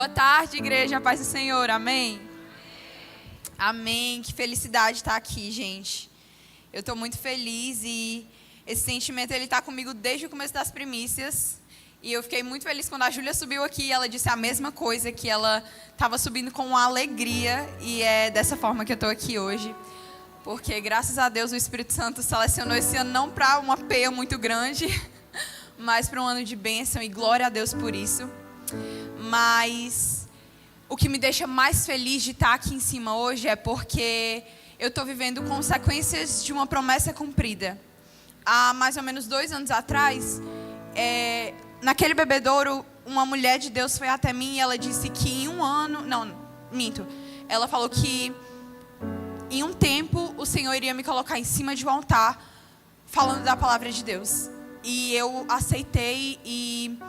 Boa tarde, igreja, paz do Senhor, amém? Amém, que felicidade estar aqui, gente. Eu estou muito feliz e esse sentimento ele está comigo desde o começo das primícias. E eu fiquei muito feliz quando a Júlia subiu aqui e ela disse a mesma coisa, que ela estava subindo com uma alegria. E é dessa forma que eu estou aqui hoje. Porque, graças a Deus, o Espírito Santo selecionou esse ano não para uma peia muito grande, mas para um ano de bênção, e glória a Deus por isso. Mas o que me deixa mais feliz de estar aqui em cima hoje é porque eu estou vivendo consequências de uma promessa cumprida. Há mais ou menos 2 anos atrás, naquele bebedouro, uma mulher de Deus foi até mim e ela disse que em um ano... Não, minto. Ela falou que em um tempo o Senhor iria me colocar em cima de um altar falando da palavra de Deus. E eu aceitei e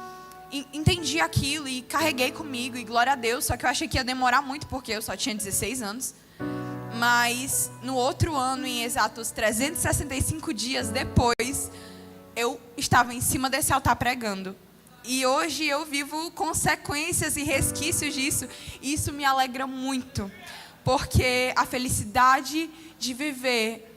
entendi aquilo e carreguei comigo, e glória a Deus. Só que eu achei que ia demorar muito porque eu só tinha 16 anos. Mas no outro ano, em exatos 365 dias depois, eu estava em cima desse altar pregando. E hoje eu vivo consequências e resquícios disso. E isso me alegra muito. Porque a felicidade de viver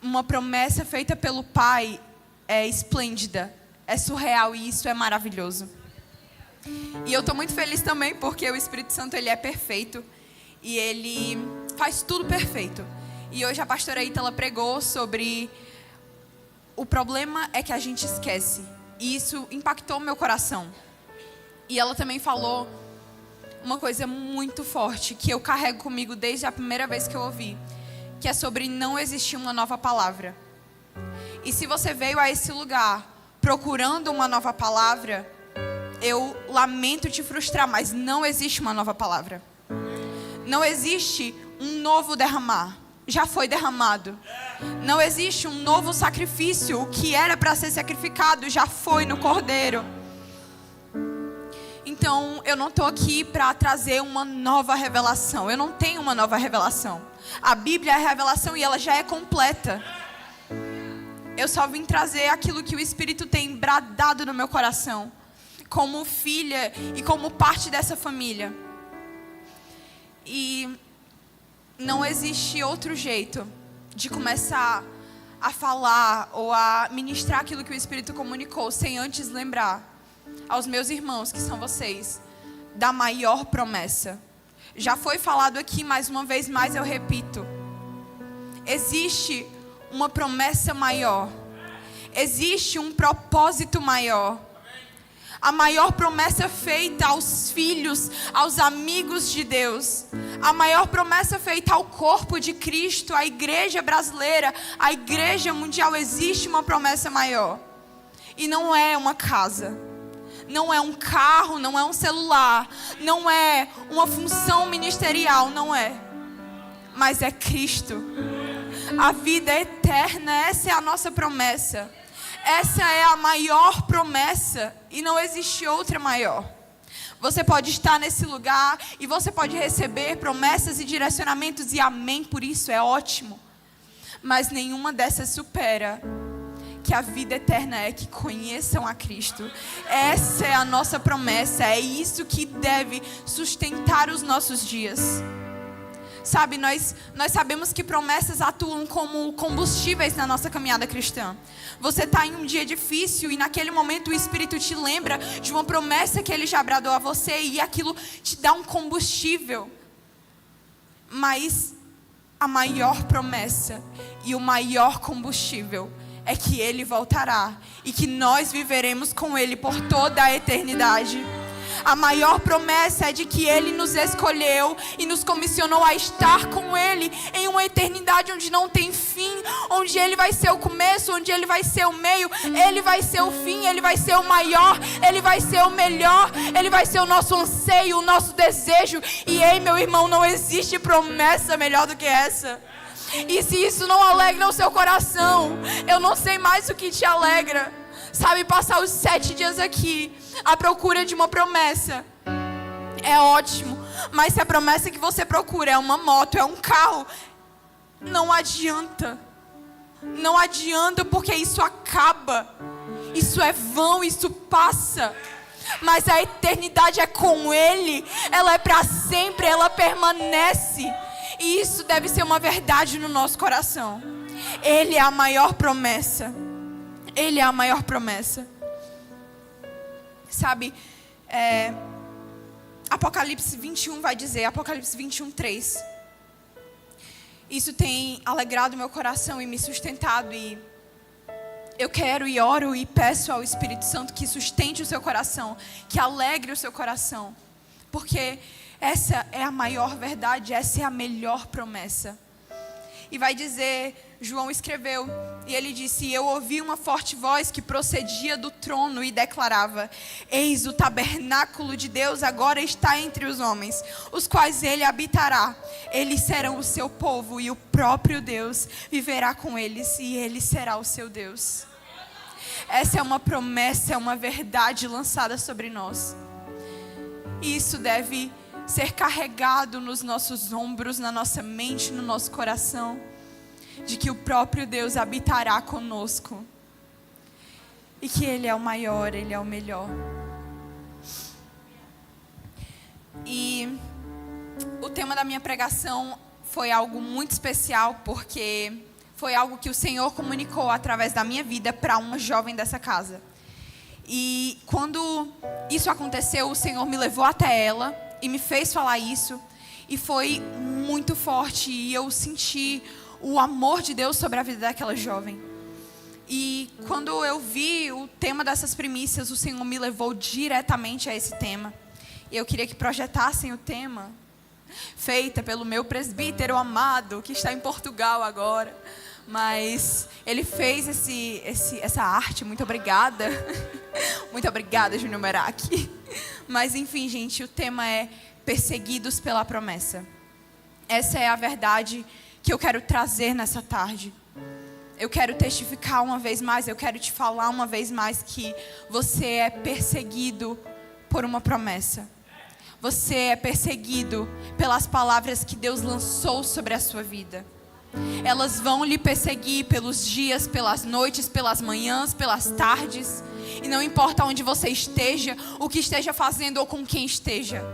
uma promessa feita pelo Pai é esplêndida, é surreal, e isso é maravilhoso. E eu estou muito feliz também porque o Espírito Santo ele é perfeito e ele faz tudo perfeito. E hoje a pastora Ítala pregou sobre o problema é que a gente esquece. E isso impactou meu coração. E ela também falou uma coisa muito forte que eu carrego comigo desde a primeira vez que eu ouvi, que é sobre não existir uma nova palavra. E se você veio a esse lugar procurando uma nova palavra, eu lamento te frustrar, mas não existe uma nova palavra. Não existe um novo derramar. Já foi derramado. Não existe um novo sacrifício. O que era para ser sacrificado já foi no Cordeiro. Então, eu não estou aqui para trazer uma nova revelação. Eu não tenho uma nova revelação. A Bíblia é a revelação e ela já é completa. Eu só vim trazer aquilo que o Espírito tem bradado no meu coração, como filha e como parte dessa família. E não existe outro jeito de começar a falar ou a ministrar aquilo que o Espírito comunicou sem antes lembrar aos meus irmãos, que são vocês, da maior promessa. Já foi falado aqui, mais uma vez mais eu repito. Existe uma promessa maior. Existe um propósito maior. A maior promessa feita aos filhos, aos amigos de Deus. A maior promessa feita ao corpo de Cristo, à igreja brasileira, à igreja mundial. Existe uma promessa maior. E não é uma casa. Não é um carro, não é um celular. Não é uma função ministerial, não é. Mas é Cristo. A vida é eterna, essa é a nossa promessa. Essa é a maior promessa e não existe outra maior. Você pode estar nesse lugar e você pode receber promessas e direcionamentos, e amém por isso, é ótimo. Mas nenhuma dessas supera que a vida eterna é que conheçam a Cristo. Essa é a nossa promessa, é isso que deve sustentar os nossos dias. Sabe, nós sabemos que promessas atuam como combustíveis na nossa caminhada cristã. Você está em um dia difícil e naquele momento o Espírito te lembra de uma promessa que Ele já bradou a você e aquilo te dá um combustível. Mas a maior promessa e o maior combustível é que Ele voltará e que nós viveremos com Ele por toda a eternidade. A maior promessa é de que Ele nos escolheu e nos comissionou a estar com Ele em uma eternidade onde não tem fim, onde Ele vai ser o começo, onde Ele vai ser o meio, Ele vai ser o fim, Ele vai ser o maior, Ele vai ser o melhor, Ele vai ser o nosso anseio, o nosso desejo. E ei, meu irmão, não existe promessa melhor do que essa. E se isso não alegra o seu coração, eu não sei mais o que te alegra. Sabe, passar os 7 dias aqui à procura de uma promessa é ótimo, mas se a promessa que você procura é uma moto, é um carro, não adianta. Não adianta, porque isso acaba. Isso é vão, isso passa. Mas a eternidade é com Ele, ela é para sempre, ela permanece. E isso deve ser uma verdade no nosso coração. Ele é a maior promessa. Ele é a maior promessa. Sabe, Apocalipse 21 vai dizer, Apocalipse 21:3. Isso tem alegrado meu coração e me sustentado. E eu quero e oro e peço ao Espírito Santo que sustente o seu coração, que alegre o seu coração. Porque essa é a maior verdade, essa é a melhor promessa. E vai dizer, João escreveu, e ele disse: eu ouvi uma forte voz que procedia do trono e declarava: eis o tabernáculo de Deus agora está entre os homens, os quais ele habitará. Eles serão o seu povo e o próprio Deus viverá com eles e ele será o seu Deus. Essa é uma promessa, é uma verdade lançada sobre nós. E isso deve ser carregado nos nossos ombros, na nossa mente, no nosso coração, de que o próprio Deus habitará conosco e que Ele é o maior, Ele é o melhor. E o tema da minha pregação foi algo muito especial, porque foi algo que o Senhor comunicou através da minha vida para uma jovem dessa casa. E quando isso aconteceu, o Senhor me levou até ela e me fez falar isso, e foi muito forte, e eu senti o amor de Deus sobre a vida daquela jovem. E quando eu vi o tema dessas primícias, o Senhor me levou diretamente a esse tema. E eu queria que projetassem o tema, feita pelo meu presbítero amado, que está em Portugal agora. Mas ele fez essa arte, muito obrigada. Muito obrigada, Júnior Merak. Mas enfim, gente, o tema é perseguidos pela promessa. Essa é a verdade que eu quero trazer nessa tarde. Eu quero testificar uma vez mais, eu quero te falar uma vez mais que você é perseguido por uma promessa. Você é perseguido pelas palavras que Deus lançou sobre a sua vida. Elas vão lhe perseguir pelos dias, pelas noites, pelas manhãs, pelas tardes. E não importa onde você esteja, o que esteja fazendo ou com quem esteja.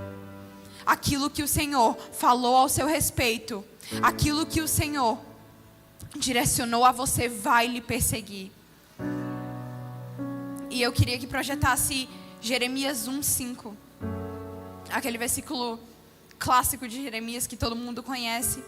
Aquilo que o Senhor falou ao seu respeito, aquilo que o Senhor direcionou a você vai lhe perseguir. E eu queria que projetasse Jeremias 1:5. Aquele versículo clássico de Jeremias que todo mundo conhece.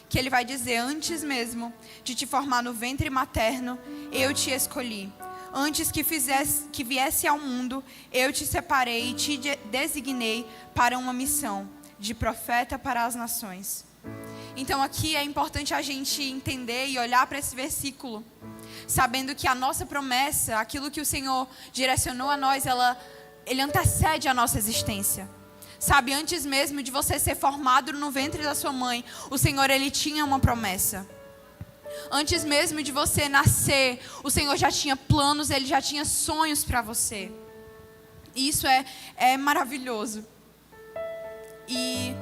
Que ele vai dizer: antes mesmo de te formar no ventre materno, eu te escolhi. Antes que viesse ao mundo, eu te separei e te designei para uma missão de profeta para as nações. Então aqui é importante a gente entender e olhar para esse versículo, sabendo que a nossa promessa, aquilo que o Senhor direcionou a nós, ele antecede a nossa existência. Sabe, antes mesmo de você ser formado no ventre da sua mãe, o Senhor, Ele tinha uma promessa. Antes mesmo de você nascer, o Senhor já tinha planos, Ele já tinha sonhos para você. E isso é maravilhoso. E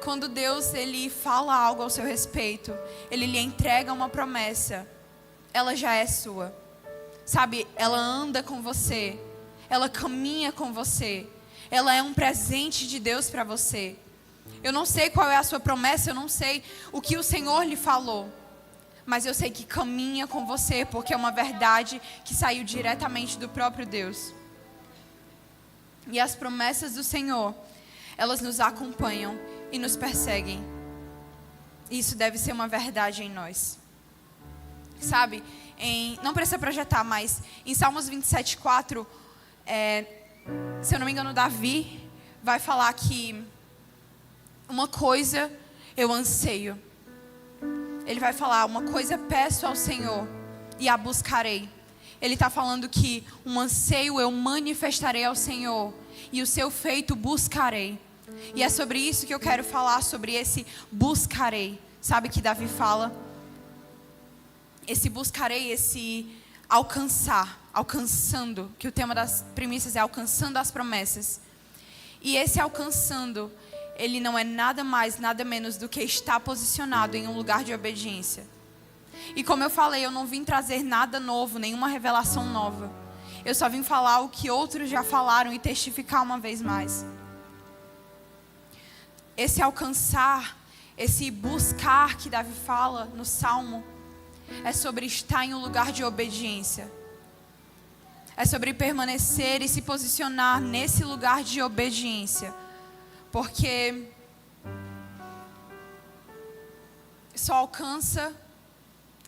quando Deus, Ele fala algo ao seu respeito, Ele lhe entrega uma promessa, ela já é sua. Sabe, ela anda com você, ela caminha com você. Ela é um presente de Deus para você. Eu não sei qual é a sua promessa, eu não sei o que o Senhor lhe falou. Mas eu sei que caminha com você, porque é uma verdade que saiu diretamente do próprio Deus. E as promessas do Senhor, elas nos acompanham e nos perseguem. Isso deve ser uma verdade em nós. Sabe, não precisa projetar, mas em Salmos 27:4, se eu não me engano, Davi vai falar que uma coisa eu anseio. Ele vai falar: uma coisa peço ao Senhor e a buscarei. Ele está falando que um anseio eu manifestarei ao Senhor e o seu feito buscarei. E é sobre isso que eu quero falar, sobre esse buscarei. Sabe que Davi fala? Esse buscarei, esse alcançando, que o tema das primícias é alcançando as promessas. E esse alcançando, ele não é nada mais, nada menos do que estar posicionado em um lugar de obediência. E como eu falei, eu não vim trazer nada novo, nenhuma revelação nova. Eu só vim falar o que outros já falaram e testificar uma vez mais. Esse alcançar, esse buscar que Davi fala no Salmo, é sobre estar em um lugar de obediência. É sobre permanecer e se posicionar nesse lugar de obediência. Porque só alcança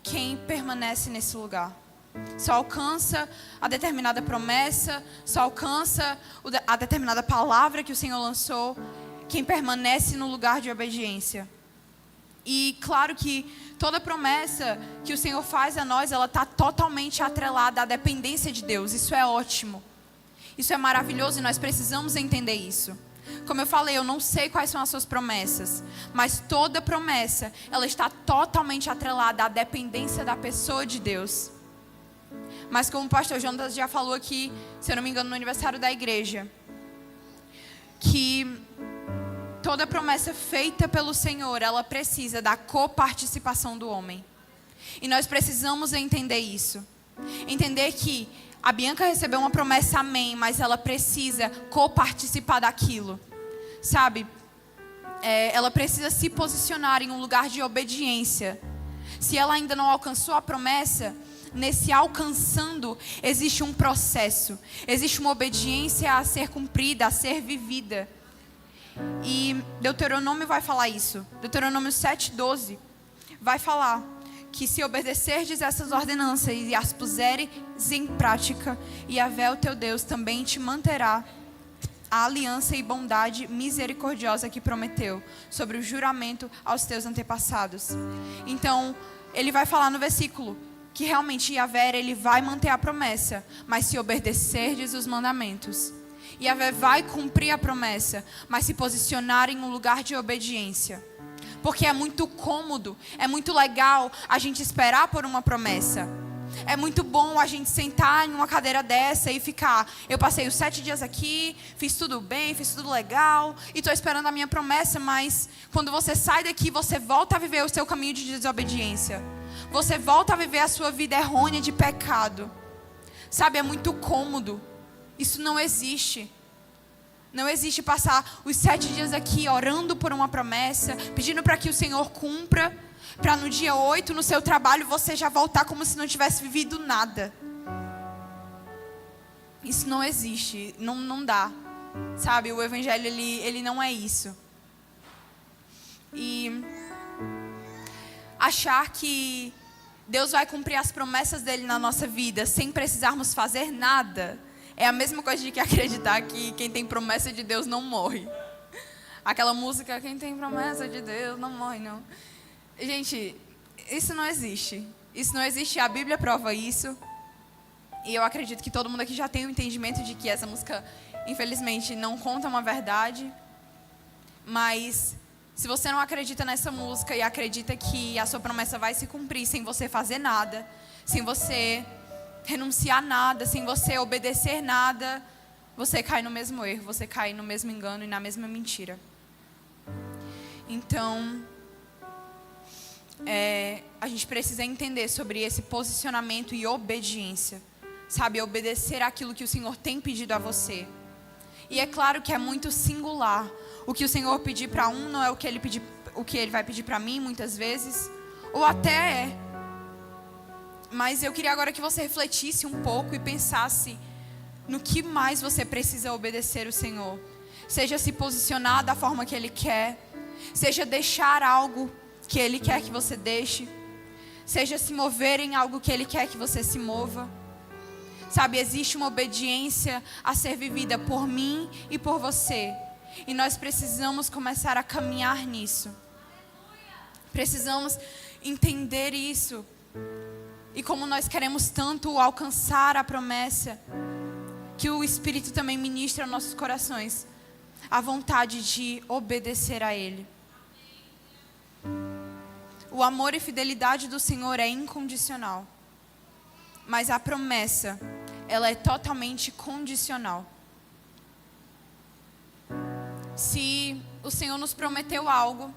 quem permanece nesse lugar. Só alcança a determinada promessa, só alcança a determinada palavra que o Senhor lançou, quem permanece no lugar de obediência. E claro que toda promessa que o Senhor faz a nós, ela está totalmente atrelada à dependência de Deus. Isso é ótimo. Isso é maravilhoso e nós precisamos entender isso. Como eu falei, eu não sei quais são as suas promessas, mas toda promessa, ela está totalmente atrelada à dependência da pessoa de Deus. Mas como o pastor Jonas já falou aqui, se eu não me engano, no aniversário da igreja, que toda promessa feita pelo Senhor, ela precisa da coparticipação do homem. E nós precisamos entender isso. Entender que a Bianca recebeu uma promessa, amém, mas ela precisa coparticipar daquilo. Sabe? Ela precisa se posicionar em um lugar de obediência. Se ela ainda não alcançou a promessa, nesse alcançando existe um processo. Existe uma obediência a ser cumprida, a ser vivida. E Deuteronômio vai falar isso. Deuteronômio 7:12 vai falar que se obedecerdes essas ordenanças e as puseres em prática, Yahvé, o teu Deus, também te manterá a aliança e bondade misericordiosa que prometeu sobre o juramento aos teus antepassados. Então, ele vai falar no versículo que realmente Yahvé, ele vai manter a promessa, mas se obedecerdes os mandamentos. Yahvé vai cumprir a promessa, mas se posicionar em um lugar de obediência. Porque é muito cômodo, é muito legal a gente esperar por uma promessa. É muito bom a gente sentar em uma cadeira dessa e ficar, eu passei os 7 dias aqui, fiz tudo bem, fiz tudo legal, e estou esperando a minha promessa, mas quando você sai daqui, você volta a viver o seu caminho de desobediência. Você volta a viver a sua vida errônea de pecado. Sabe, é muito cômodo. Isso não existe. Não existe passar os 7 dias aqui orando por uma promessa, pedindo para que o Senhor cumpra, para no dia 8, no seu trabalho, você já voltar como se não tivesse vivido nada. Isso não existe, não dá. Sabe, o Evangelho, ele não é isso. E achar que Deus vai cumprir as promessas dele na nossa vida sem precisarmos fazer nada, é a mesma coisa de que acreditar que quem tem promessa de Deus não morre. Aquela música, quem tem promessa de Deus não morre, não. Gente, isso não existe. Isso não existe, a Bíblia prova isso. E eu acredito que todo mundo aqui já tem o entendimento de que essa música, infelizmente, não conta uma verdade. Mas se você não acredita nessa música e acredita que a sua promessa vai se cumprir sem você fazer nada, sem você renunciar nada, sem você obedecer nada, você cai no mesmo erro, você cai no mesmo engano e na mesma mentira. Então, a gente precisa entender sobre esse posicionamento e obediência. Sabe, obedecer aquilo que o Senhor tem pedido a você. E é claro que é muito singular. O que o Senhor pedir para um não é o que Ele vai pedir para mim muitas vezes. Ou até é. Mas eu queria agora que você refletisse um pouco e pensasse no que mais você precisa obedecer o Senhor. Seja se posicionar da forma que Ele quer. Seja deixar algo que Ele quer que você deixe. Seja se mover em algo que Ele quer que você se mova. Sabe, existe uma obediência a ser vivida por mim e por você. E nós precisamos começar a caminhar nisso. Precisamos entender isso. E como nós queremos tanto alcançar a promessa, que o Espírito também ministra aos nossos corações a vontade de obedecer a Ele. O amor e fidelidade do Senhor é incondicional. Mas a promessa, ela é totalmente condicional. Se o Senhor nos prometeu algo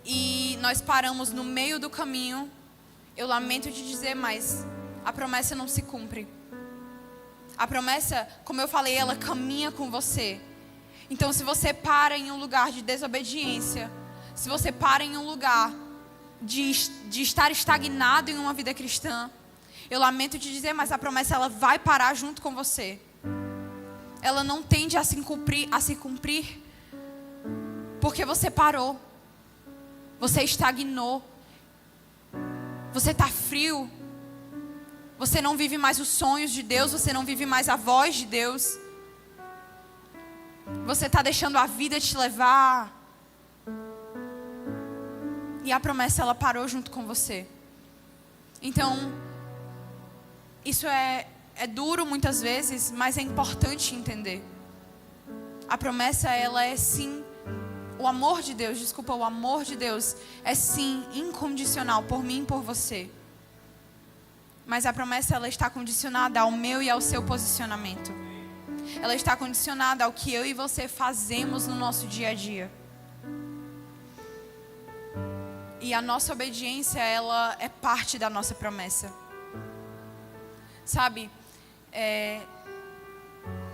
e nós paramos no meio do caminho, eu lamento te dizer, mas a promessa não se cumpre. A promessa, como eu falei, ela caminha com você. Então, se você para em um lugar de desobediência, se você para em um lugar de estar estagnado em uma vida cristã, eu lamento te dizer, mas a promessa ela vai parar junto com você. Ela não tende a se cumprir porque você parou. Você estagnou. Você está frio. Você não vive mais os sonhos de Deus. Você não vive mais a voz de Deus. Você está deixando a vida te levar. E a promessa ela parou junto com você. Então, isso é duro muitas vezes, mas é importante entender. A promessa ela é sim, o amor de Deus é sim incondicional por mim e por você. Mas a promessa ela está condicionada ao meu e ao seu posicionamento. Ela está condicionada ao que eu e você fazemos no nosso dia a dia. E a nossa obediência, ela é parte da nossa promessa. Sabe,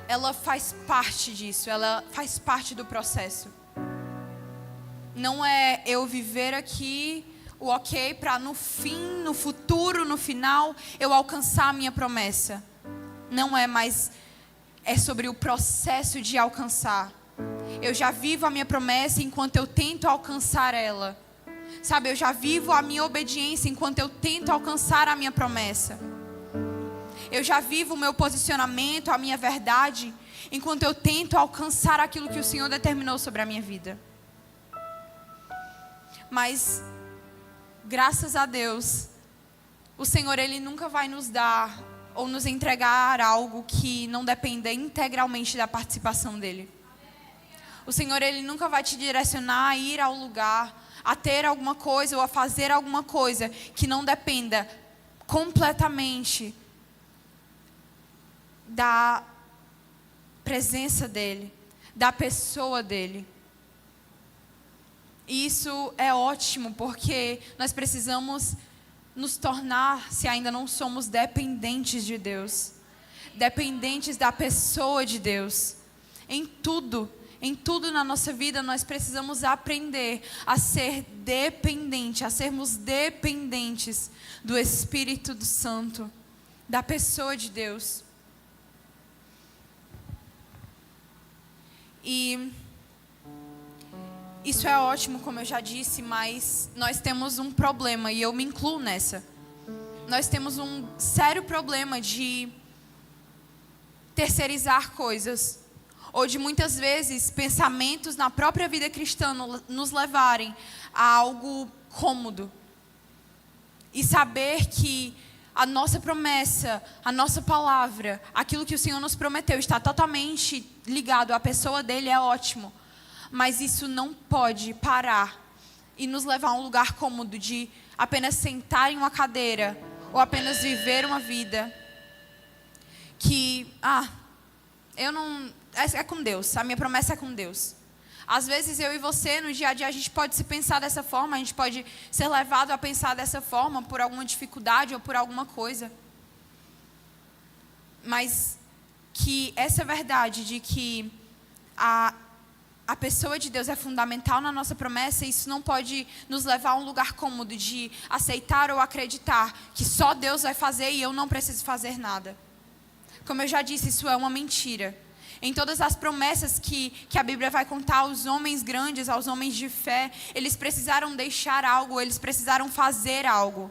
ela faz parte disso, ela faz parte do processo. Não é eu viver aqui o ok para no fim, no futuro, no final, eu alcançar a minha promessa. Não é, mas é sobre o processo de alcançar. Eu já vivo a minha promessa enquanto eu tento alcançar ela. Sabe, eu já vivo a minha obediência enquanto eu tento alcançar a minha promessa. Eu já vivo o meu posicionamento, a minha verdade, enquanto eu tento alcançar aquilo que o Senhor determinou sobre a minha vida. Mas, graças a Deus, o Senhor Ele nunca vai nos dar ou nos entregar algo que não dependa integralmente da participação dEle. O Senhor Ele nunca vai te direcionar a ir ao lugar, a ter alguma coisa ou a fazer alguma coisa que não dependa completamente da presença dEle, da pessoa dEle. E isso é ótimo, porque nós precisamos nos tornar, se ainda não somos, dependentes de Deus. Dependentes da pessoa de Deus. Em tudo na nossa vida, nós precisamos aprender a ser dependente, a sermos dependentes do Espírito Santo, da pessoa de Deus. E isso é ótimo, como eu já disse, mas nós temos um problema, e eu me incluo nessa. Nós temos um sério problema de terceirizar coisas, ou de muitas vezes pensamentos na própria vida cristã nos levarem a algo cômodo. E saber que a nossa promessa, a nossa palavra, aquilo que o Senhor nos prometeu está totalmente ligado à pessoa dEle, é ótimo. Mas isso não pode parar e nos levar a um lugar cômodo de apenas sentar em uma cadeira ou apenas viver uma vida que, eu não... É com Deus, a minha promessa é com Deus. Às vezes eu e você, no dia a dia, a gente pode se pensar dessa forma, a gente pode ser levado a pensar dessa forma por alguma dificuldade ou por alguma coisa. Mas que essa verdade de que a pessoa de Deus é fundamental na nossa promessa, isso não pode nos levar a um lugar cômodo de aceitar ou acreditar que só Deus vai fazer e eu não preciso fazer nada. Como eu já disse, isso é uma mentira. Em todas as promessas que a Bíblia vai contar aos homens grandes, aos homens de fé, eles precisaram deixar algo, eles precisaram fazer algo.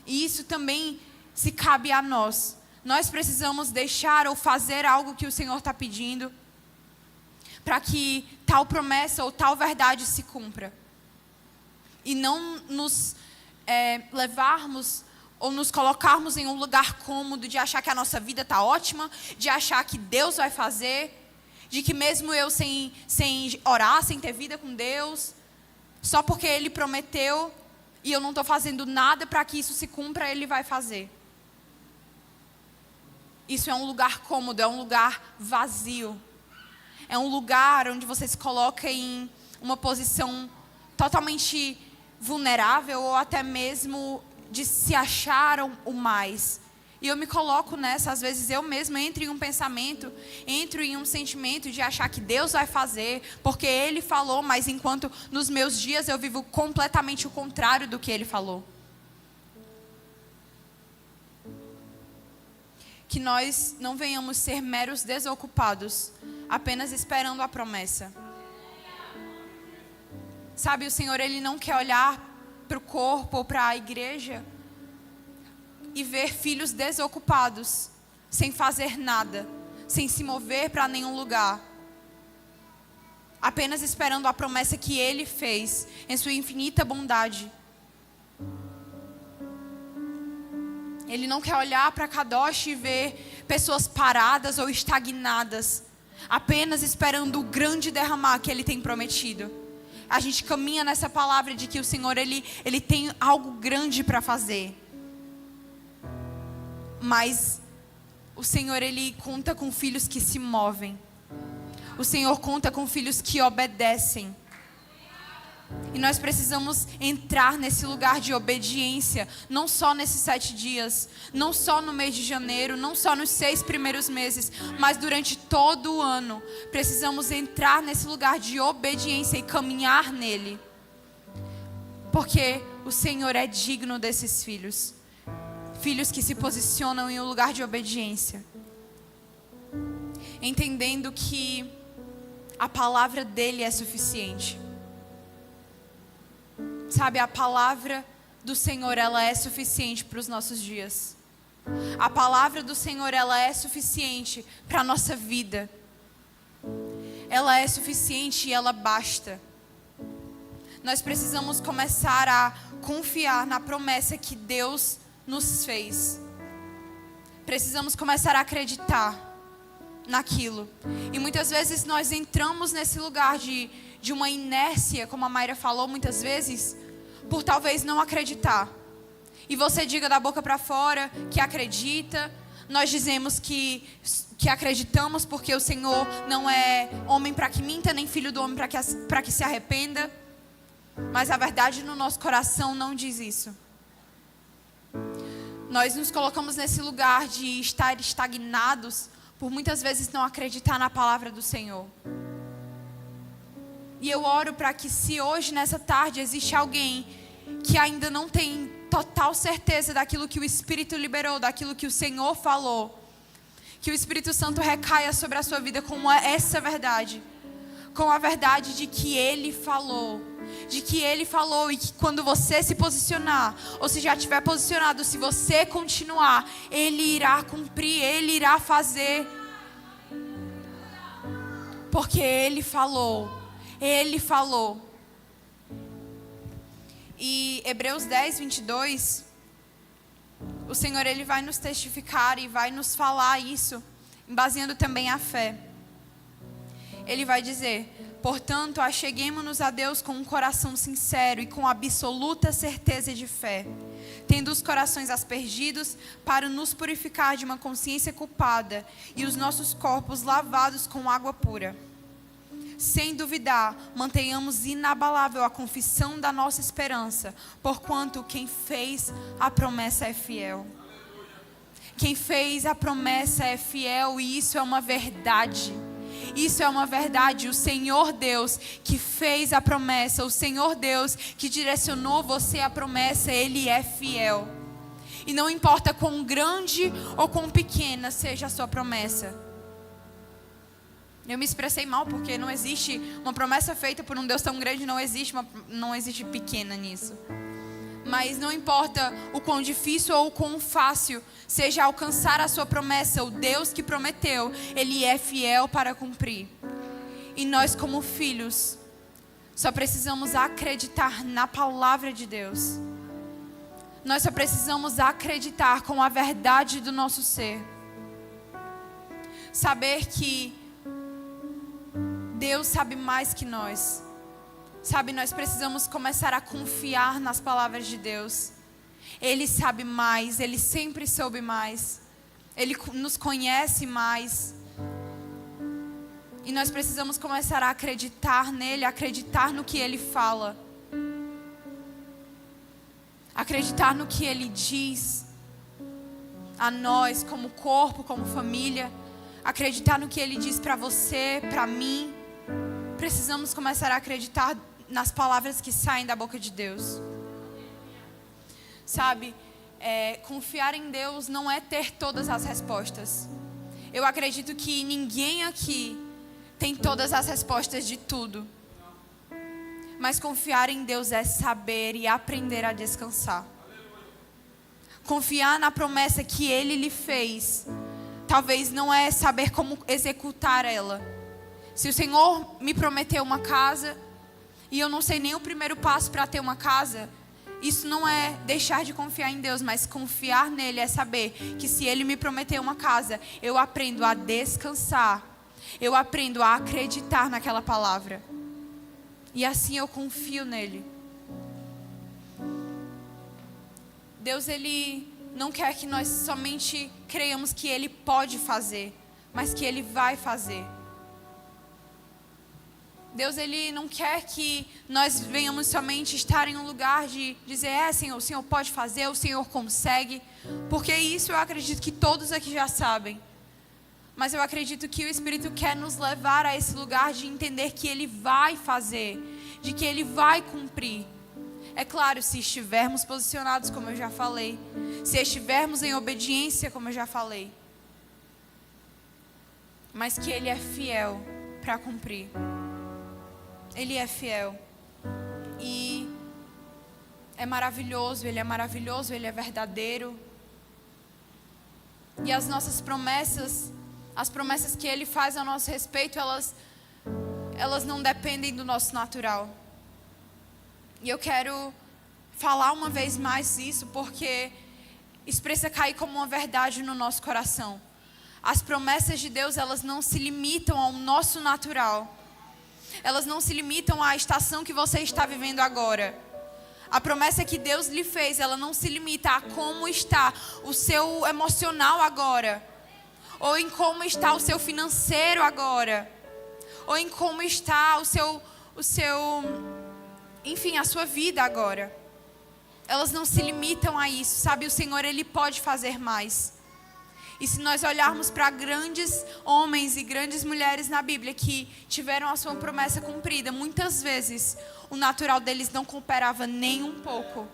E isso também se cabe a nós. Nós precisamos deixar ou fazer algo que o Senhor está pedindo, para que tal promessa ou tal verdade se cumpra. E não nos levarmos ou nos colocarmos em um lugar cômodo de achar que a nossa vida está ótima, de achar que Deus vai fazer, de que mesmo eu sem orar, sem ter vida com Deus, só porque Ele prometeu e eu não estou fazendo nada para que isso se cumpra, Ele vai fazer. Isso é um lugar cômodo, é um lugar vazio. É um lugar onde você se coloca em uma posição totalmente vulnerável ou até mesmo de se achar o mais, E eu me coloco nessa, às vezes eu mesma entro em um pensamento, entro em um sentimento de achar que Deus vai fazer, porque Ele falou, mas enquanto nos meus dias eu vivo completamente o contrário do que Ele falou. Que nós não venhamos ser meros desocupados, apenas esperando a promessa. Sabe, o Senhor, Ele não quer olhar para o corpo ou para a igreja e ver filhos desocupados, sem fazer nada, sem se mover para nenhum lugar, apenas esperando a promessa que Ele fez em sua infinita bondade. Ele não quer olhar para Kadosh e ver pessoas paradas ou estagnadas, apenas esperando o grande derramar que Ele tem prometido. A gente caminha nessa palavra de que o Senhor, Ele tem algo grande para fazer. Mas o Senhor, Ele conta com filhos que se movem. O Senhor conta com filhos que obedecem. E nós precisamos entrar nesse lugar de obediência, não só nesses 7 dias, não só no mês de janeiro, não só nos 6 primeiros meses, mas durante todo o ano. Precisamos entrar nesse lugar de obediência e caminhar nele. Porque o Senhor é digno desses filhos. Filhos que se posicionam em um lugar de obediência. Entendendo que a palavra dele é suficiente. Sabe, a palavra do Senhor, ela é suficiente para os nossos dias. A palavra do Senhor, ela é suficiente para a nossa vida. Ela é suficiente e ela basta. Nós precisamos começar a confiar na promessa que Deus nos fez. Precisamos começar a acreditar naquilo. E muitas vezes nós entramos nesse lugar de uma inércia, como a Mayra falou muitas vezes, por talvez não acreditar. E você diga da boca para fora que acredita. Nós dizemos que acreditamos porque o Senhor não é homem para que minta, nem filho do homem para que se arrependa. Mas a verdade no nosso coração não diz isso. Nós nos colocamos nesse lugar de estar estagnados por muitas vezes não acreditar na palavra do Senhor. E eu oro para que, se hoje, nessa tarde, existe alguém que ainda não tem total certeza daquilo que o Espírito liberou, daquilo que o Senhor falou, que o Espírito Santo recaia sobre a sua vida com essa verdade, com a verdade de que Ele falou, e que quando você se posicionar, ou se já estiver posicionado, se você continuar, Ele irá cumprir, Ele irá fazer, porque Ele falou. Ele falou. E Hebreus 10, 22, o Senhor, Ele vai nos testificar e vai nos falar isso, baseando também a fé. Ele vai dizer: portanto, acheguemo-nos a Deus com um coração sincero e com absoluta certeza de fé, tendo os corações aspergidos para nos purificar de uma consciência culpada e os nossos corpos lavados com água pura. Sem duvidar, mantenhamos inabalável a confissão da nossa esperança, porquanto quem fez a promessa é fiel. Quem fez a promessa é fiel, e isso é uma verdade. Isso é uma verdade. O Senhor Deus que fez a promessa, o Senhor Deus que direcionou você à promessa, Ele é fiel. E não importa quão grande ou quão pequena seja a sua promessa. Eu me expressei mal, porque não existe uma promessa feita por um Deus tão grande, não existe pequena nisso. Mas não importa o quão difícil ou o quão fácil seja alcançar a sua promessa, o Deus que prometeu, Ele é fiel para cumprir. E nós, como filhos, só precisamos acreditar na palavra de Deus. Nós só precisamos acreditar com a verdade do nosso ser. Saber que Deus sabe mais que nós. Sabe, nós precisamos começar a confiar nas palavras de Deus. Ele sabe mais, Ele sempre soube mais. Ele nos conhece mais. E nós precisamos começar a acreditar nele, acreditar no que Ele fala. Acreditar no que Ele diz. a nós como corpo, como família, acreditar no que Ele diz para você, para mim. Precisamos começar a acreditar nas palavras que saem da boca de Deus. Sabe, confiar em Deus não é ter todas as respostas. Eu acredito que ninguém aqui tem todas as respostas de tudo. Mas confiar em Deus é saber e aprender a descansar. Confiar na promessa que Ele lhe fez, talvez não é saber como executar ela. Se o Senhor me prometeu uma casa e eu não sei nem o primeiro passo para ter uma casa, isso não é deixar de confiar em Deus, mas confiar nele é saber que se Ele me prometeu uma casa, eu aprendo a descansar, eu aprendo a acreditar naquela palavra. E assim eu confio nele. Deus, Ele não quer que nós somente creiamos que Ele pode fazer, mas que Ele vai fazer. Deus, Ele não quer que nós venhamos somente estar em um lugar de dizer, Senhor, o Senhor pode fazer, o Senhor consegue. Porque isso eu acredito que todos aqui já sabem. Mas eu acredito que o Espírito quer nos levar a esse lugar de entender que Ele vai fazer, de que Ele vai cumprir. É claro, se estivermos posicionados, como eu já falei. Se estivermos em obediência, como eu já falei. Mas que Ele é fiel para cumprir. Ele é fiel. E é maravilhoso, Ele é verdadeiro. E as nossas promessas, as promessas que Ele faz a nosso respeito, elas não dependem do nosso natural. E eu quero falar uma vez mais isso, porque isso precisa cair como uma verdade no nosso coração. As promessas de Deus, elas não se limitam ao nosso natural. Elas não se limitam à estação que você está vivendo agora. A promessa que Deus lhe fez, ela não se limita a como está o seu emocional agora. Ou em como está o seu financeiro agora. Ou em como está enfim, a sua vida agora. Elas não se limitam a isso, sabe? O Senhor, Ele pode fazer mais. E se nós olharmos para grandes homens e grandes mulheres na Bíblia que tiveram a sua promessa cumprida, muitas vezes o natural deles não cooperava nem um pouco.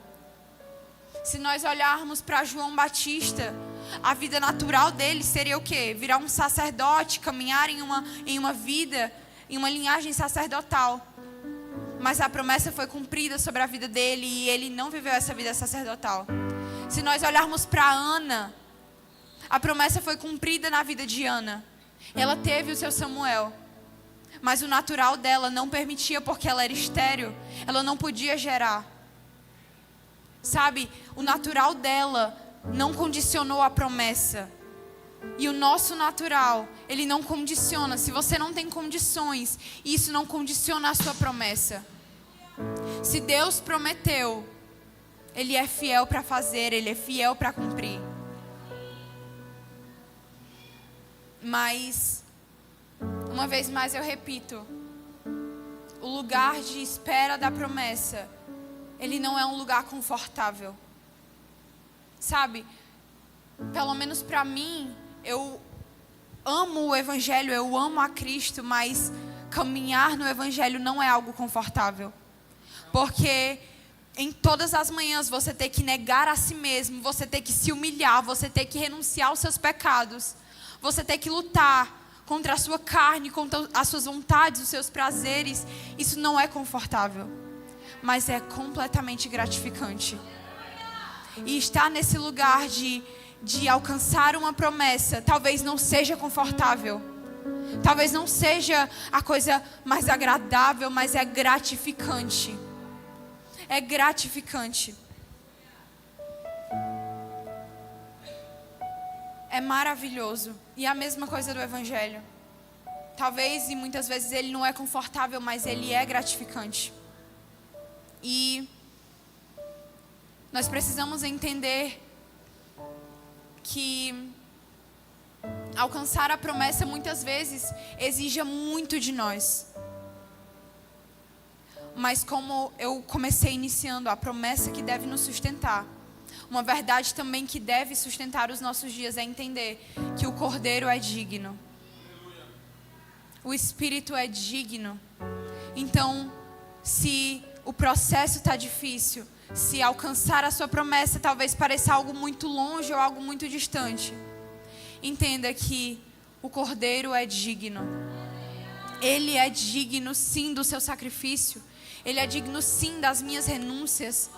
Se nós olharmos para João Batista, a vida natural dele seria o quê? Virar um sacerdote, caminhar em uma vida, em uma linhagem sacerdotal. Mas a promessa foi cumprida sobre a vida dele e ele não viveu essa vida sacerdotal. Se nós olharmos para Ana, a promessa foi cumprida na vida de Ana. Ela teve o seu Samuel, mas o natural dela não permitia, porque ela era estéril. Ela não podia gerar. Sabe, o natural dela não condicionou a promessa. E o nosso natural, ele não condiciona. Se você não tem condições, isso não condiciona a sua promessa. Se Deus prometeu, Ele é fiel para fazer, Ele é fiel para cumprir. Mas, uma vez mais eu repito, o lugar de espera da promessa, ele não é um lugar confortável. Sabe, pelo menos para mim, eu amo o Evangelho, eu amo a Cristo, mas caminhar no Evangelho não é algo confortável. Porque em todas as manhãs você tem que negar a si mesmo, você tem que se humilhar, você tem que renunciar aos seus pecados. Você tem que lutar contra a sua carne, contra as suas vontades, os seus prazeres. Isso não é confortável, mas é completamente gratificante. E estar nesse lugar de alcançar uma promessa, talvez não seja confortável. Talvez não seja a coisa mais agradável, mas é gratificante. É gratificante. É maravilhoso. E a mesma coisa do Evangelho. Talvez e muitas vezes ele não é confortável, mas ele é gratificante. E nós precisamos entender que alcançar a promessa muitas vezes exige muito de nós. Mas como eu comecei iniciando, a promessa que deve nos sustentar, Uma verdade também que deve sustentar os nossos dias é entender que o Cordeiro é digno. O Espírito é digno. Então, se o processo está difícil, se alcançar a sua promessa talvez pareça algo muito longe ou algo muito distante, entenda que o Cordeiro é digno. Ele é digno sim do seu sacrifício. Ele é digno sim das minhas renúncias.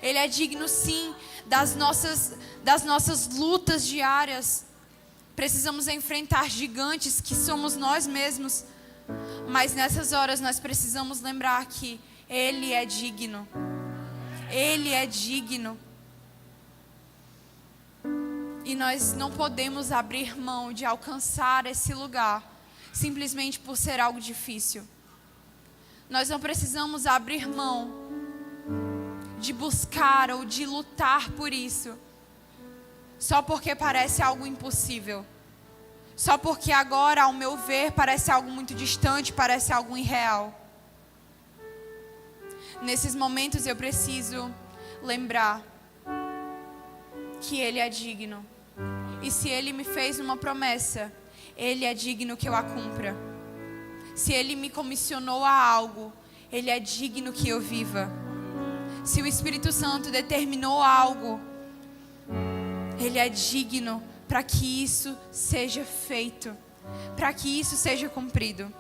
Ele é digno sim das nossas lutas diárias. Precisamos enfrentar gigantes que somos nós mesmos. Mas nessas horas nós precisamos lembrar que Ele é digno. Ele é digno. E nós não podemos abrir mão de alcançar esse lugar simplesmente por ser algo difícil. Nós não precisamos abrir mão de buscar ou de lutar por isso só porque parece algo impossível. Só porque agora, ao meu ver, parece algo muito distante, parece algo irreal. Nesses momentos eu preciso lembrar que Ele é digno. E se Ele me fez uma promessa, Ele é digno que eu a cumpra. Se Ele me comissionou a algo, Ele é digno que eu viva. Se o Espírito Santo determinou algo, Ele é digno para que isso seja feito, para que isso seja cumprido.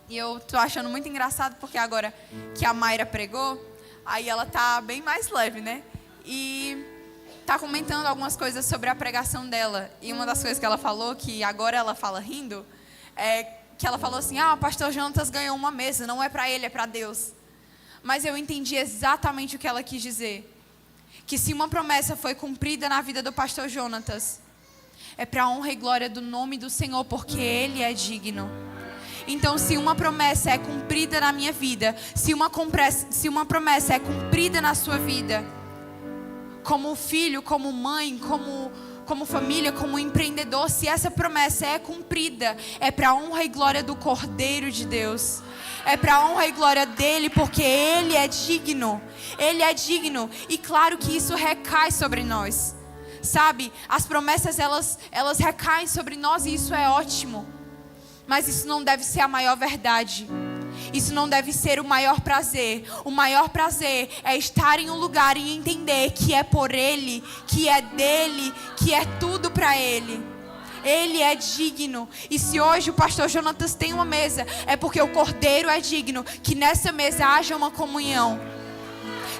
E eu tô achando muito engraçado porque agora que a Mayra pregou, aí ela tá bem mais leve, né? E tá comentando algumas coisas sobre a pregação dela. E uma das coisas que ela falou, que agora ela fala rindo, é que ela falou assim: o pastor Jonatas ganhou uma mesa, não é para ele, é para Deus. Mas eu entendi exatamente o que ela quis dizer. Que se uma promessa foi cumprida na vida do pastor Jonatas, é para a honra e glória do nome do Senhor, porque Ele é digno. Então, se uma promessa é cumprida na minha vida, se uma promessa é cumprida na sua vida, como filho, como mãe, como família, como empreendedor, se essa promessa é cumprida, é para a honra e glória do Cordeiro de Deus. É para a honra e glória dele, porque Ele é digno. Ele é digno. E claro que isso recai sobre nós. Sabe, as promessas elas recaem sobre nós e isso é ótimo. Mas isso não deve ser a maior verdade. Isso não deve ser o maior prazer. O maior prazer é estar em um lugar e entender que é por Ele, que é dele, que é tudo para Ele. Ele é digno. E se hoje o pastor Jonatas tem uma mesa, é porque o Cordeiro é digno. Que nessa mesa haja uma comunhão.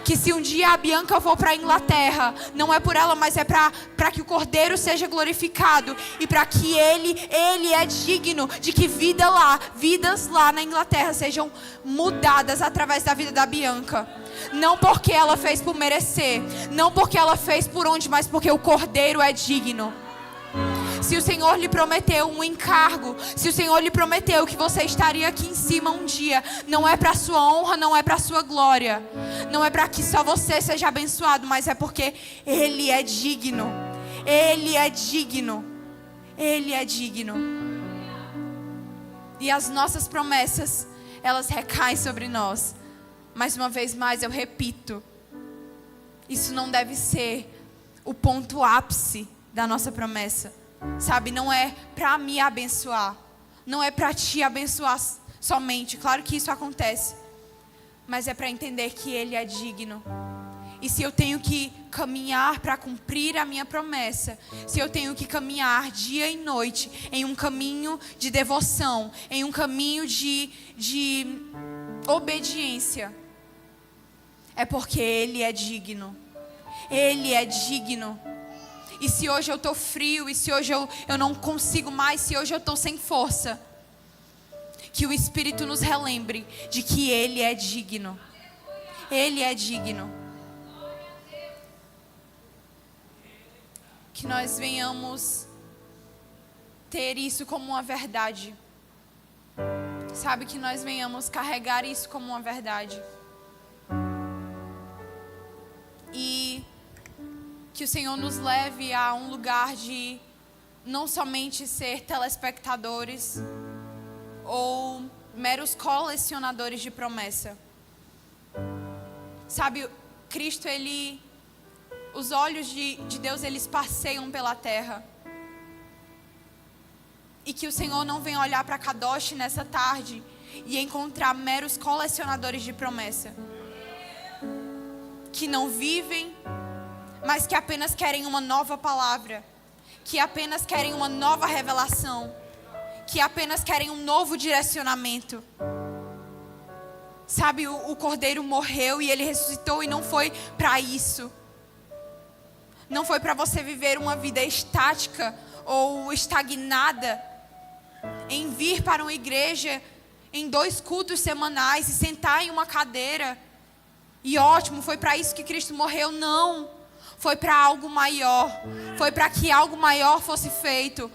Que se um dia a Bianca for para a Inglaterra, não é por ela, mas é para que o Cordeiro seja glorificado. E para que Ele é digno de que vidas lá na Inglaterra sejam mudadas através da vida da Bianca. Não porque ela fez por merecer, não porque ela fez por onde, mas porque o Cordeiro é digno. Se o Senhor lhe prometeu um encargo, se o Senhor lhe prometeu que você estaria aqui em cima um dia, não é para sua honra, não é para sua glória, não é para que só você seja abençoado, mas é porque Ele é digno. Ele é digno. Ele é digno. E as nossas promessas, elas recaem sobre nós. Mais uma vez mais eu repito, isso não deve ser o ponto ápice da nossa promessa. Sabe, não é para me abençoar, não é para te abençoar somente. Claro que isso acontece, mas é para entender que Ele é digno. E se eu tenho que caminhar para cumprir a minha promessa, se eu tenho que caminhar dia e noite em um caminho de devoção, em um caminho de obediência, é porque Ele é digno. Ele é digno. E se hoje eu estou frio, e se hoje eu não consigo mais, se hoje eu estou sem força, que o Espírito nos relembre de que Ele é digno. Ele é digno. Que nós venhamos ter isso como uma verdade. Sabe, que nós venhamos carregar isso como uma verdade. E que o Senhor nos leve a um lugar de não somente ser telespectadores ou meros colecionadores de promessa. Sabe, Cristo, Ele os olhos de Deus, eles passeiam pela terra. E que o Senhor não venha olhar para Kadosh nessa tarde e encontrar meros colecionadores de promessa. Que não vivem, mas que apenas querem uma nova palavra. Que apenas querem uma nova revelação. Que apenas querem um novo direcionamento. Sabe, o Cordeiro morreu e ele ressuscitou e não foi para isso. Não foi para você viver uma vida estática ou estagnada em vir para uma igreja em 2 cultos semanais e sentar em uma cadeira. E ótimo, foi para isso que Cristo morreu. Não, foi para algo maior. Foi para que algo maior fosse feito.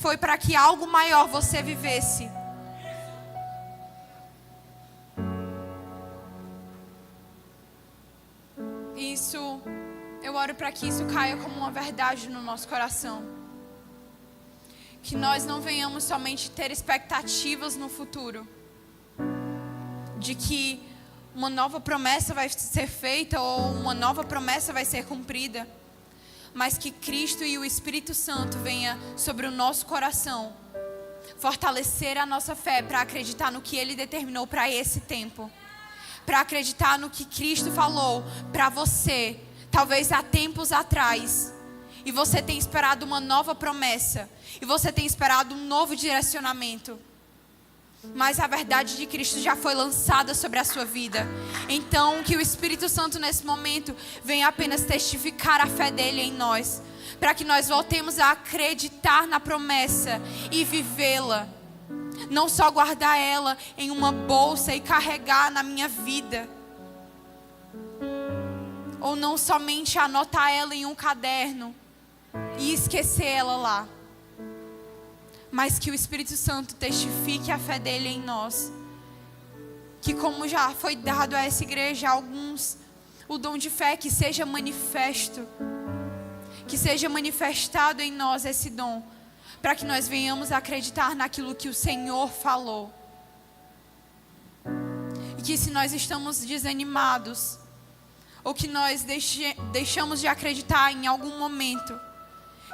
Foi para que algo maior você vivesse. Isso, eu oro para que isso caia como uma verdade no nosso coração. Que nós não venhamos somente ter expectativas no futuro, de que uma nova promessa vai ser feita ou uma nova promessa vai ser cumprida, mas que Cristo e o Espírito Santo venha sobre o nosso coração, fortalecer a nossa fé para acreditar no que Ele determinou para esse tempo, para acreditar no que Cristo falou para você, talvez há tempos atrás, e você tem esperado uma nova promessa, e você tem esperado um novo direcionamento, mas a verdade de Cristo já foi lançada sobre a sua vida. Então que o Espírito Santo nesse momento venha apenas testificar a fé dele em nós, para que nós voltemos a acreditar na promessa e vivê-la, não só guardar ela em uma bolsa e carregar na minha vida, ou não somente anotar ela em um caderno e esquecer ela lá, mas que o Espírito Santo testifique a fé dele em nós. Que como já foi dado a essa igreja a alguns, o dom de fé, que seja manifesto, que seja manifestado em nós esse dom, para que nós venhamos a acreditar naquilo que o Senhor falou. E que se nós estamos desanimados, ou que nós deixamos de acreditar em algum momento,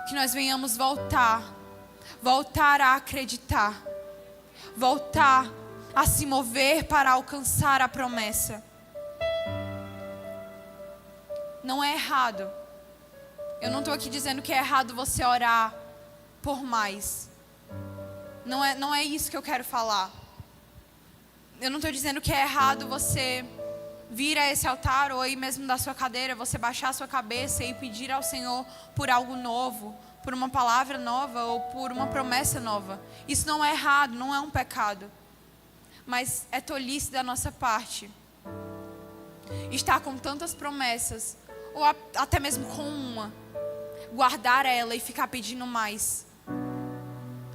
que nós venhamos voltar a acreditar, voltar a se mover para alcançar a promessa. Não é errado. Eu não estou aqui dizendo que é errado você orar por mais. Não é isso que eu quero falar. Eu não estou dizendo que é errado você vir a esse altar ou aí mesmo da sua cadeira, você baixar a sua cabeça e pedir ao Senhor por algo novo, por uma palavra nova ou por uma promessa nova. Isso não é errado, não é um pecado. Mas é tolice da nossa parte estar com tantas promessas, ou até mesmo com uma, guardar ela e ficar pedindo mais,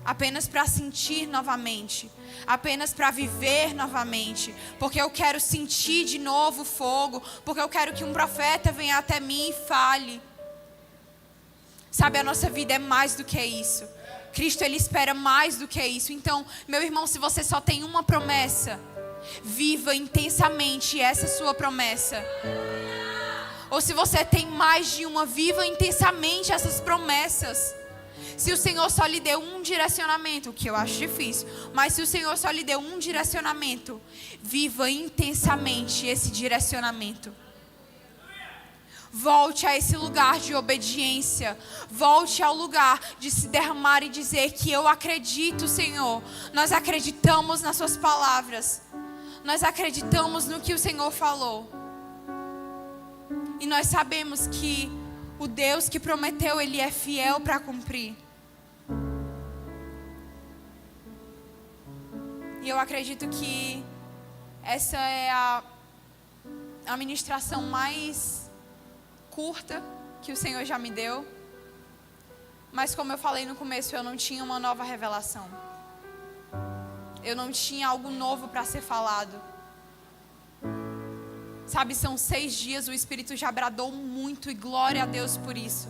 apenas para sentir novamente, apenas para viver novamente, porque eu quero sentir de novo o fogo, porque eu quero que um profeta venha até mim e fale. Sabe, a nossa vida é mais do que isso. Cristo, Ele espera mais do que isso. Então, meu irmão, se você só tem uma promessa, viva intensamente essa sua promessa. Ou se você tem mais de uma, viva intensamente essas promessas. Se o Senhor só lhe deu um direcionamento, o que eu acho difícil, mas se o Senhor só lhe deu um direcionamento, viva intensamente esse direcionamento. Volte a esse lugar de obediência. Volte ao lugar de se derramar e dizer que eu acredito, Senhor. Nós acreditamos nas suas palavras. Nós acreditamos no que o Senhor falou. E nós sabemos que o Deus que prometeu, Ele é fiel para cumprir. E eu acredito que essa é a ministração mais curta que o Senhor já me deu, mas como eu falei no começo, eu não tinha uma nova revelação, eu não tinha algo novo para ser falado. Sabe, são 6 dias, o Espírito já bradou muito e glória a Deus por isso.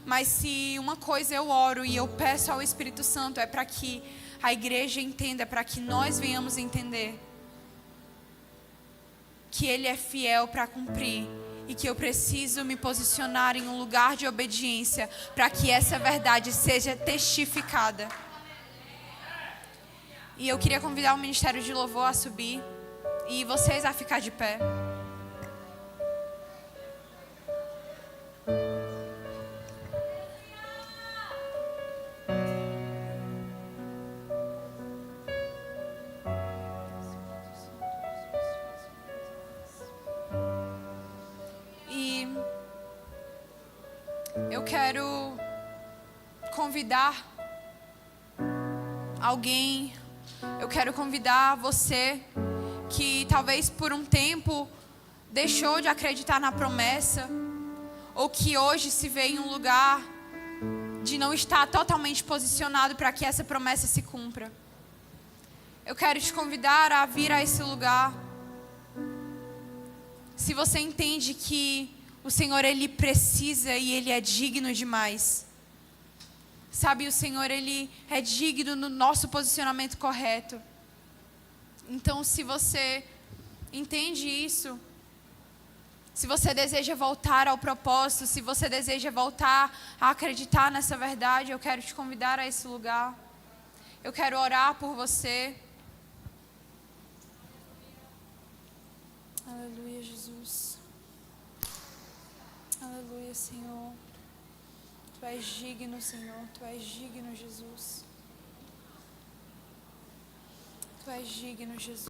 Mas se uma coisa eu oro e eu peço ao Espírito Santo é para que a igreja entenda, para que nós venhamos entender que Ele é fiel para cumprir. e que eu preciso me posicionar em um lugar de obediência para que essa verdade seja testificada. E eu queria convidar o Ministério de Louvor a subir e vocês a ficar de pé. E eu quero convidar alguém, eu quero convidar você que talvez por um tempo deixou de acreditar na promessa, ou que hoje se vê em um lugar de não estar totalmente posicionado para que essa promessa se cumpra. Eu quero te convidar a vir a esse lugar. Se você entende que o Senhor, Ele precisa e Ele é digno demais. Sabe, o Senhor, Ele é digno no nosso posicionamento correto. Então, se você entende isso, se você deseja voltar ao propósito, se você deseja voltar a acreditar nessa verdade, eu quero te convidar a esse lugar. Eu quero orar por você. Aleluia, Jesus. Aleluia, Senhor. Tu és digno, Senhor. Tu és digno, Jesus. Tu és digno, Jesus.